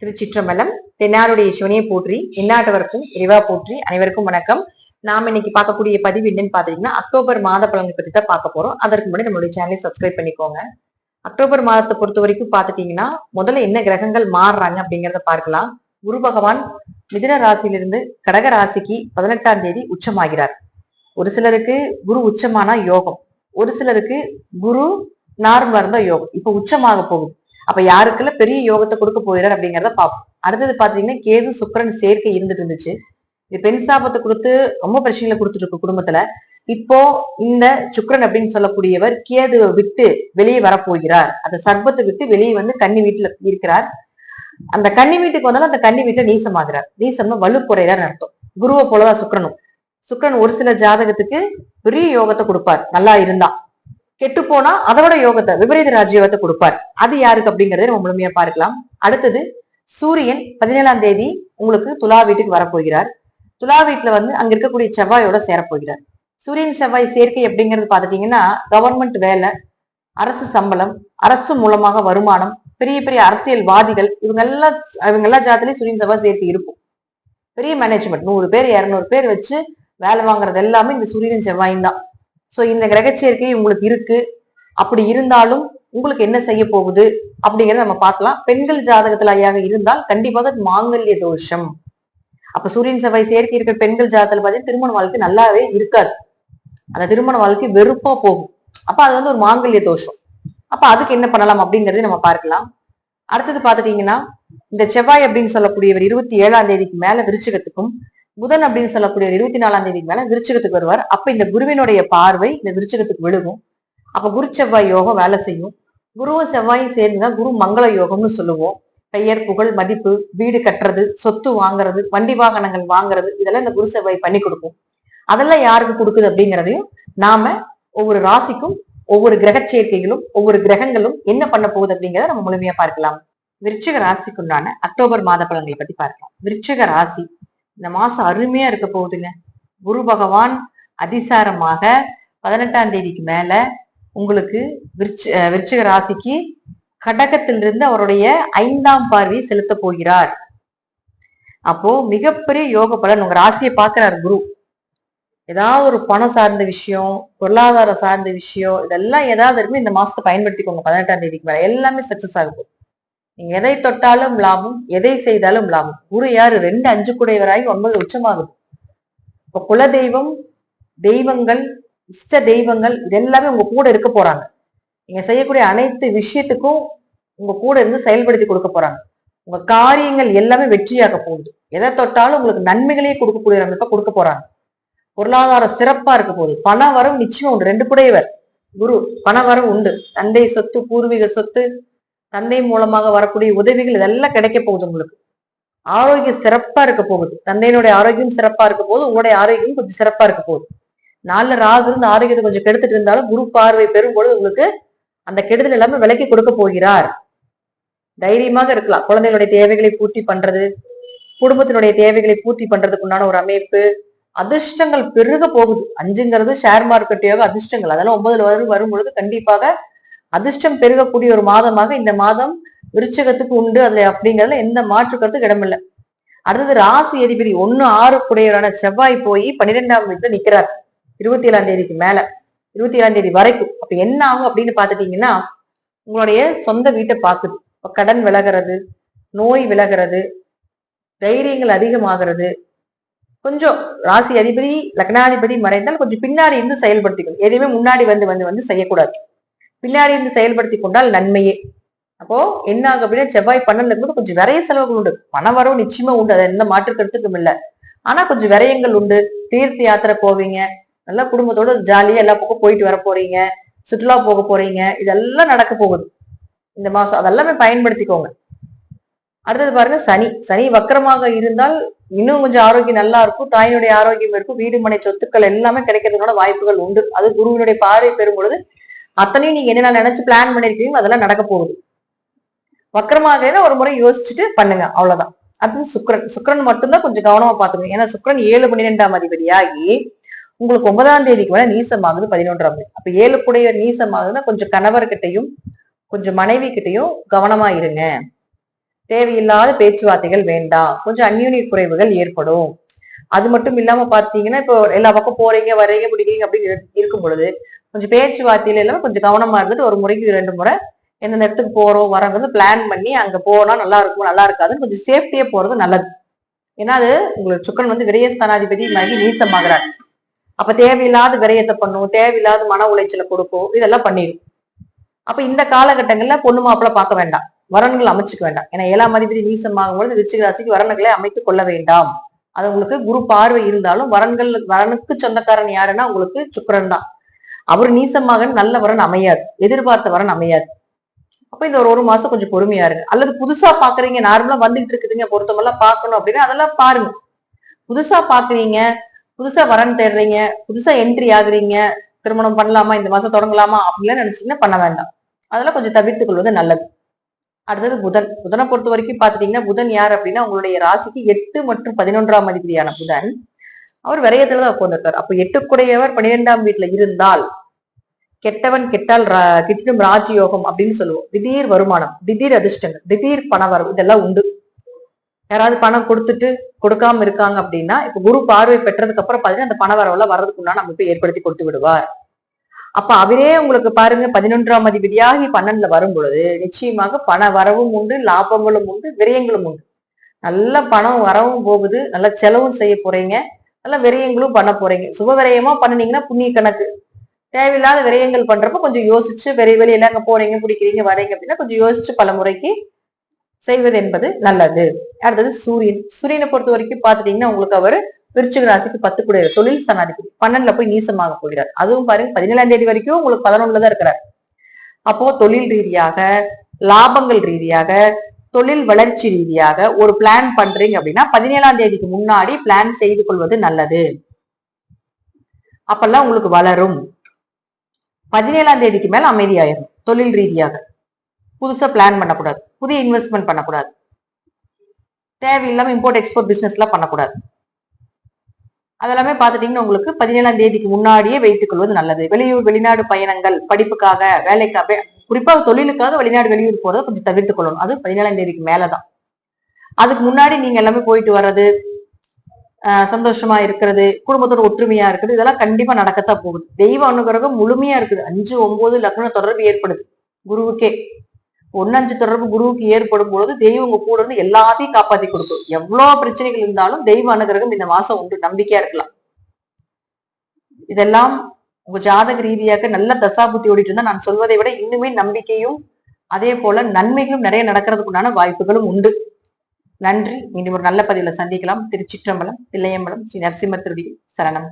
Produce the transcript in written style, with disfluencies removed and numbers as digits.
திருச்சிற்றம்பலம். தென்னாருடைய சிவனையை போற்றி எந்நாட்டவருக்கும் இறைவா போற்றி. அனைவருக்கும் வணக்கம். நாம இன்னைக்கு பார்க்கக்கூடிய பதிவு என்னன்னு பாத்தீங்கன்னா அக்டோபர் மாத பலன்களை பத்தி தான் பார்க்க போறோம். அதற்கு முன்னாடி நம்மளுடைய சேனலை சப்ஸ்கிரைப் பண்ணிக்கோங்க. அக்டோபர் மாதத்தை பொறுத்த வரைக்கும் பாத்துட்டீங்கன்னா முதல்ல என்ன கிரகங்கள் மாறுறாங்க அப்படிங்கிறத பார்க்கலாம். குரு பகவான் மிதுன ராசியிலிருந்து கடக ராசிக்கு 18ஆம் தேதி உச்சமாகிறார். ஒரு சிலருக்கு குரு உச்சமானா யோகம், ஒரு சிலருக்கு குரு நார்மலா இருந்தா யோகம். இப்ப உச்சமாக போகுது. அப்ப யாருக்குள்ள பெரிய யோகத்தை கொடுக்க போகிறார் அப்படிங்கிறத பார்ப்போம். அடுத்தது பாத்தீங்கன்னா கேது சுக்கிரன் சேர்க்கை இருந்துட்டு இருந்துச்சு. இது பெண் சாபத்தை கொடுத்து ரொம்ப பிரச்சனைகளை கொடுத்துட்டு இருக்கு குடும்பத்துல. இப்போ இந்த சுக்கிரன் அப்படின்னு சொல்லக்கூடியவர் கேதுவை விட்டு வெளியே வரப்போகிறார். அந்த சர்ப்பத்தை விட்டு வெளியே வந்து கன்னி வீட்டுல இருக்கிறார். அந்த கன்னி வீட்டுக்கு வந்தாலும் அந்த கன்னி வீட்டுல நீசமாகிறார். நீசம்னா வலு குறையார் அர்த்தம். குருவை போலதான் சுக்கிரனும். சுக்கிரன் ஒரு சில ஜாதகத்துக்கு பெரிய யோகத்தை கொடுப்பார் நல்லா இருந்தா. கெட்டு போனா அதோட யோகத்தை விபரீத ராஜயோகத்தை கொடுப்பார். அது யாருக்கு அப்படிங்கறத நம்ம முழுமையா பார்க்கலாம். அடுத்தது சூரியன் 17ஆம் தேதி உங்களுக்கு துலா வீட்டுக்கு வரப்போகிறார். துலா வீட்டுல வந்து அங்க இருக்கக்கூடிய செவ்வாயோட சேரப்போகிறார். சூரியன் செவ்வாய் சேர்க்கை அப்படிங்கிறது பாத்துட்டீங்கன்னா கவர்மெண்ட் வேலை, அரசு சம்பளம், அரசு மூலமாக வருமானம், பெரிய பெரிய அரசியல்வாதிகள் இவங்க எல்லா ஜாதத்திலயும் சூரியன் செவ்வாய் சேர்க்கை இருக்கும். பெரிய மேனேஜ்மெண்ட் 100 பேர் 200 பேர் வச்சு வேலை வாங்குறது எல்லாமே இந்த சூரியன் செவ்வாயும் தான். சோ இந்த கிரக சேர்க்கை உங்களுக்கு இருக்கு. அப்படி இருந்தாலும் உங்களுக்கு என்ன செய்ய போகுது அப்படிங்கறத நம்ம பார்க்கலாம். பெண்கள் ஜாதகத்துல ஐயாக இருந்தால் கண்டிப்பாக மாங்கல்ய தோஷம். அப்ப சூரியன் செவ்வாய் சேர்க்கை இருக்கிற பெண்கள் ஜாதகத்துல பார்த்தீங்கன்னா திருமண வாழ்க்கை நல்லாவே இருக்காது. அந்த திருமண வாழ்க்கை வெறுப்பா போகும். அப்ப அது வந்து ஒரு மாங்கல்ய தோஷம். அப்ப அதுக்கு என்ன பண்ணலாம் அப்படிங்கறதையும் நம்ம பார்க்கலாம். அடுத்தது பாத்துட்டீங்கன்னா இந்த செவ்வாய் அப்படின்னு சொல்லக்கூடியவர் 27ஆம் தேதிக்கு மேல விருச்சிகத்துக்கும், புதன் அப்படின்னு சொல்லக்கூடிய 24ஆம் தேதிக்கு மேல விருச்சிகத்துக்கு வருவார். அப்ப இந்த குருவினுடைய பார்வை இந்த விருச்சிகத்துக்கு விழுகும். அப்ப குரு செவ்வாய் யோகம் வேலை செய்யும். குருவும் செவ்வாயும் சேர்ந்துதான் குரு மங்கள யோகம்னு சொல்லுவோம். பெயர் புகழ் மதிப்பு, வீடு கட்டுறது, சொத்து வாங்குறது, வண்டி வாகனங்கள் வாங்குறது, இதெல்லாம் இந்த குரு செவ்வாய் பண்ணி கொடுக்கும். அதெல்லாம் யாருக்கு கொடுக்குது அப்படிங்கிறதையும் நாம ஒவ்வொரு ராசிக்கும் ஒவ்வொரு கிரக சேர்க்கைகளும் ஒவ்வொரு கிரகங்களும் என்ன பண்ண போகுது அப்படிங்கிறத நம்ம முழுமையா பார்க்கலாம். விருச்சிக ராசிக்குண்டான அக்டோபர் மாத பலன்களை பத்தி பார்க்கலாம். விருச்சிக ராசி இந்த மாசம் அருமையா இருக்க போகுதுங்க. குரு பகவான் அதிசாரமாக 18ஆம் தேதிக்கு மேல உங்களுக்கு விருச்சிக ராசிக்கு கடகத்திலிருந்து அவருடைய 5ஆம் பார்வையை செலுத்த போகிறார். அப்போ மிகப்பெரிய யோக பலன் உங்க ராசியை பார்க்கிறார் குரு. ஏதாவது ஒரு பணம் சார்ந்த விஷயம், பொருளாதார சார்ந்த விஷயம், இதெல்லாம் ஏதாவது இருக்குன்னு இந்த மாசத்தை பயன்படுத்திக்கோங்க. 18ஆம் தேதிக்கு மேல எல்லாமே சக்சஸ் ஆகும். நீங்க எதை தொட்டாலும் லாபம், எதை செய்தாலும் லாபம். குரு யாரு? 2 5 குடையவராகி 9 உச்சமாகுது. இப்ப குல தெய்வம், தெய்வங்கள், இஷ்ட தெய்வங்கள் இதெல்லாமே உங்க கூட இருக்க போறாங்க. நீங்க செய்யக்கூடிய அனைத்து விஷயத்துக்கும் உங்க கூட இருந்து செயல்படுத்தி கொடுக்க போறாங்க. உங்க காரியங்கள் எல்லாமே வெற்றியாக போகுது. எதை தொட்டாலும் உங்களுக்கு நன்மைகளையே கொடுக்கக்கூடிய அமைப்பா கொடுக்க போறாங்க. பொருளாதார சிறப்பா இருக்க போகுது. பண வரவு நிச்சயம் உண்டு. 2 குடையவர் குரு, பண வரவு உண்டு. தந்தை சொத்து, பூர்வீக சொத்து, தந்தை மூலமாக வரக்கூடிய உதவிகள் இதெல்லாம் கிடைக்க போகுது. உங்களுக்கு ஆரோக்கியம் சிறப்பா இருக்க போகுது. தந்தையினுடைய ஆரோக்கியம் சிறப்பா இருக்க போது, உங்களுடைய ஆரோக்கியம் கொஞ்சம் சிறப்பா இருக்க போகுது. 4 ராகு இருந்து ஆரோக்கியத்தை கொஞ்சம் கெடுத்துட்டு இருந்தாலும் குரு பார்வை பெறும் பொழுது உங்களுக்கு அந்த கெடுதல் எல்லாமே விலக்கி கொடுக்க போகிறார். தைரியமாக இருக்கலாம். குழந்தைகளுடைய தேவைகளை பூர்த்தி பண்றது, குடும்பத்தினுடைய தேவைகளை பூர்த்தி பண்றதுக்கு உண்டான ஒரு அமைப்பு, அதிர்ஷ்டங்கள் பெருக போகுது. 5ங்கிறது ஷேர் மார்க்கெட் யோக அதிர்ஷ்டங்கள். அதெல்லாம் 9 வரும் பொழுது கண்டிப்பாக அதிர்ஷ்டம் பெருகக்கூடிய ஒரு மாதமாக இந்த மாதம் விருச்சகத்துக்கு உண்டு. அதுல அப்படிங்கிறதுல எந்த மாற்று கருத்துக்கு இடமில்லை. அடுத்தது ராசி அதிபதி 1 6 குடையவரான செவ்வாய் போய் 12ஆம் வீட்டுல நிக்கிறார் 27ஆம் தேதிக்கு மேல, 27ஆம் தேதி வரைக்கும். அப்ப என்ன ஆகும் அப்படின்னு பாத்துட்டீங்கன்னா உங்களுடைய சொந்த வீட்டை பாக்குது. இப்ப கடன் விலகிறது, நோய் விலகிறது, தைரியங்கள் அதிகமாகிறது. கொஞ்சம் ராசி அதிபதி லக்னாதிபதி மறைந்தால் கொஞ்சம் பின்னாடி இருந்து செயல்படுத்திக்கணும். எதையுமே முன்னாடி வந்து செய்யக்கூடாது. பின்னாடி இருந்து செயல்படுத்தி கொண்டால் நன்மையே. அப்போ என்ன ஆகும் அப்படின்னா செவ்வாய் 12 இருக்கும்போது கொஞ்சம் விரைய செலவுகள் உண்டு. பண வரவு நிச்சயமா உண்டு. அது எந்த மாற்று கருத்துக்கும் இல்லை. ஆனா கொஞ்சம் விரயங்கள் உண்டு. தீர்த்த யாத்திரை போவீங்க, நல்லா குடும்பத்தோட ஜாலியா எல்லா பக்கம் போயிட்டு வர போறீங்க, சுற்றுலா போக போறீங்க, இதெல்லாம் நடக்க போகுது இந்த மாசம். அதெல்லாமே பயன்படுத்திக்கோங்க. அடுத்தது பாருங்க சனி வக்கரமாக இருந்தால் இன்னும் கொஞ்சம் ஆரோக்கியம் நல்லா இருக்கும். தாயினுடைய ஆரோக்கியம் இருக்கும். வீடு மனை சொத்துக்கள் எல்லாமே கிடைக்கிறதுனால வாய்ப்புகள் உண்டு. அது குருவினுடைய பார்வை பெறும் பொழுது அத்தனையும் நீங்க என்ன நினைச்சு பிளான் பண்ணிருக்கீங்களோ அதெல்லாம் நடக்க போகுது. வக்கரமாக ஒரு முறை யோசிச்சுட்டு பண்ணுங்க, அவ்வளவுதான். அது சுக்கிரன் மட்டும்தான் கொஞ்சம் கவனமா பாத்துக்கணும். ஏன்னா சுக்கிரன் 7 12ஆம் அதிபதியாகி உங்களுக்கு 9ஆம் தேதிக்கு மேல நீசமாகுது 11ஆம் தேதி. அப்ப 7 குடைய நீசமாகுதுன்னா கொஞ்சம் கணவர்கிட்டையும் கொஞ்சம் மனைவி கிட்டையும் கவனமா இருங்க. தேவையில்லாத பேச்சுவார்த்தைகள் வேண்டாம், கொஞ்சம் அந்யூன்ய குறைவுகள் ஏற்படும். அது மட்டும் இல்லாம பாத்தீங்கன்னா, இப்போ எல்லா பக்கம் போறீங்க வரீங்க பிடிக்கிறீங்க அப்படின்னு இருக்கும் பொழுது கொஞ்சம் பேச்சுவார்த்தையில எல்லாம் கொஞ்சம் கவனமா இருந்துட்டு ஒரு முறைக்கு 2 முறை எந்த இடத்துக்கு போறோம் வரங்கிறது பிளான் பண்ணி அங்க போனா நல்லா இருக்கும் நல்லா இருக்காதுன்னு கொஞ்சம் சேஃப்டியா போறது நல்லது. ஏன்னா அது உங்களுக்கு சுக்கரன் வந்து விரயஸ்தானாதிபதி மாகி நீசமாகிறார். அப்ப தேவையில்லாத விரயத்தை பண்ணும், தேவையில்லாத மன உளைச்சலை கொடுக்கும், இதெல்லாம் பண்ணிடும். அப்ப இந்த காலகட்டங்கள்ல பொண்ணு மாப்பிள்ள பார்க்க வேண்டாம், வரன்கள் அமைச்சுக்க வேண்டாம். ஏன்னா 7ஆம் அதிபதி நீசமாகும் பொழுது விருச்சிக ராசிக்கு வரன்களை அமைத்துக் கொள்ள வேண்டாம். அது உங்களுக்கு குரு பார்வை இருந்தாலும் வரனுக்கு சொந்தக்காரன் யாருன்னா உங்களுக்கு சுக்கரன் தான். அவர் நீசமாக நல்ல வரன் அமையாது, எதிர்பார்த்த வரன் அமையாது. அப்ப இந்த ஒரு மாசம் கொஞ்சம் பொறுமையா இருங்க. அல்லது புதுசா பாக்குறீங்க, நார்மலா வந்துட்டு இருக்குதுங்க பொருத்தமெல்லாம் பார்க்கணும் அப்படின்னா அதெல்லாம் பாருங்க. புதுசா பாக்குறீங்க, புதுசா வரன் தேடுறீங்க, புதுசா என்ட்ரி ஆகுறீங்க, திருமணம் பண்ணலாமா இந்த மாசம் தொடங்கலாமா அப்படின்லாம் நினைச்சீங்கன்னா பண்ண வேண்டாம். அதெல்லாம் கொஞ்சம் தவிர்த்துக் கொள்வது நல்லது. அடுத்தது புதனை பொறுத்த வரைக்கும் பாத்துட்டீங்கன்னா புதன் யார் அப்படின்னா உங்களுடைய ராசிக்கு 8 மற்றும் 11ஆம் அதிபதியான புதன் அவர் விரயத்துலதான் உட்கார்ந்துருக்காரு. அப்ப 8 12ஆம் வீட்டுல இருந்தால் கெட்டவன் கெட்டால் கிட்டிடும் ராஜயோகம் அப்படின்னு சொல்லுவோம். திடீர் வருமானம், திடீர் அதிர்ஷ்டங்கள், திடீர் பண வரவு இதெல்லாம் உண்டு. யாராவது பணம் கொடுத்துட்டு கொடுக்காம இருக்காங்க அப்படின்னா இப்ப குரு பார்வை பெற்றதுக்கு அப்புறம் பாத்தீங்கன்னா அந்த பண வரவெல்லாம் வர்றதுக்குன்னா நம்ம இப்ப ஏற்படுத்தி கொடுத்து விடுவார். அப்ப அவரே உங்களுக்கு பாருங்க 11ஆம் அதிபதியாகி 12ல வரும் பொழுது நிச்சயமாக பண வரவும் உண்டு, லாபங்களும் உண்டு, விரயங்களும் உண்டு. நல்ல பணம் வரவும் போகுது, நல்ல செலவும் செய்ய போறீங்க, நல்ல விரயங்களும் பண்ண போறீங்க. சுப விரயமா பண்ணினீங்கன்னா புண்ணிய கணக்கு. தேவையில்லாத விரயங்கள் பண்றப்ப கொஞ்சம் யோசிச்சு வெளியில அங்க போறீங்க பிடிக்கிறீங்க வரீங்க அப்படின்னா கொஞ்சம் யோசிச்சு பல முறைக்கு செய்வது என்பது நல்லது. அடுத்தது சூரியனை பொறுத்த வரைக்கும் பாத்துட்டீங்கன்னா உங்களுக்கு அவர் விருச்சிக ராசிக்கு 10 கூட தொழில் ஸ்தானாதிபதி 12ல போய் நீசமாக போகிறார். அதுவும் பாருங்க 17ஆம் தேதி வரைக்கும் உங்களுக்கு 11ல தான் இருக்கிறார். அப்போ தொழில் ரீதியாக, லாபங்கள் ரீதியாக, தொழில் வளர்ச்சி ரீதியாக ஒரு பிளான் பண்றீங்க அப்படின்னா 17ஆம் தேதிக்கு முன்னாடி பிளான் செய்து கொள்வது நல்லது. அப்பெல்லாம் உங்களுக்கு வளரும். 17ஆம் தேதிக்கு மேல அமைதியாயிரும். தொழில் ரீதியாக புதுசா பிளான் பண்ணக்கூடாது, புதிய இன்வெஸ்ட்மெண்ட் பண்ணக்கூடாது, தேவையில்லாம இம்போர்ட் எக்ஸ்போர்ட் பிசினஸ் எல்லாம் பண்ணக்கூடாது. அதெல்லாமே பாத்துட்டீங்கன்னா உங்களுக்கு 17ஆம் தேதிக்கு முன்னாடியே வைத்துக் கொள்வது நல்லது. வெளியூர் வெளிநாடு பயணங்கள், படிப்புக்காக, வேலைக்காக, குறிப்பா தொழிலுக்காக வெளிநாடு வெளியூர் போறதை கொஞ்சம் தவிர்த்துக் கொள்ளணும். அது 17ஆம் தேதிக்கு மேலதான். அதுக்கு முன்னாடி நீங்க எல்லாமே போயிட்டு வர்றது, சந்தோஷமா இருக்கிறது, குடும்பத்தோட ஒற்றுமையா இருக்குது, இதெல்லாம் கண்டிப்பா நடக்கத்தான் போகுது. தெய்வ அனுகிரகம் முழுமையா இருக்குது. 5, 9 லக்ன தொடர்பு ஏற்படுது குருவுக்கே. 1, 5 தொடர்பு குருவுக்கு ஏற்படும் பொழுது தெய்வம் உங்க கூட இருந்து எல்லாத்தையும் காப்பாத்தி கொடுக்கும். எவ்வளவு பிரச்சனைகள் இருந்தாலும் தெய்வ அனுகிரகம் இந்த மாசம் உண்டு, நம்பிக்கையா இருக்கலாம். இதெல்லாம் உங்க ஜாதக ரீதியாக நல்ல தசாபுத்தி ஓடிட்டு இருந்தா நான் சொல்வதை விட இன்னுமே நம்பிக்கையும் அதே போல நன்மைகளும் நிறைய நடக்கிறதுக்குண்டான வாய்ப்புகளும் உண்டு. நன்றி. மீண்டும் ஒரு நல்ல பதிவுல சந்திக்கலாம். திருச்சிற்றம்பலம், தில்லையம்பலம், ஸ்ரீ நரசிம்மர் திருடி சரணம்.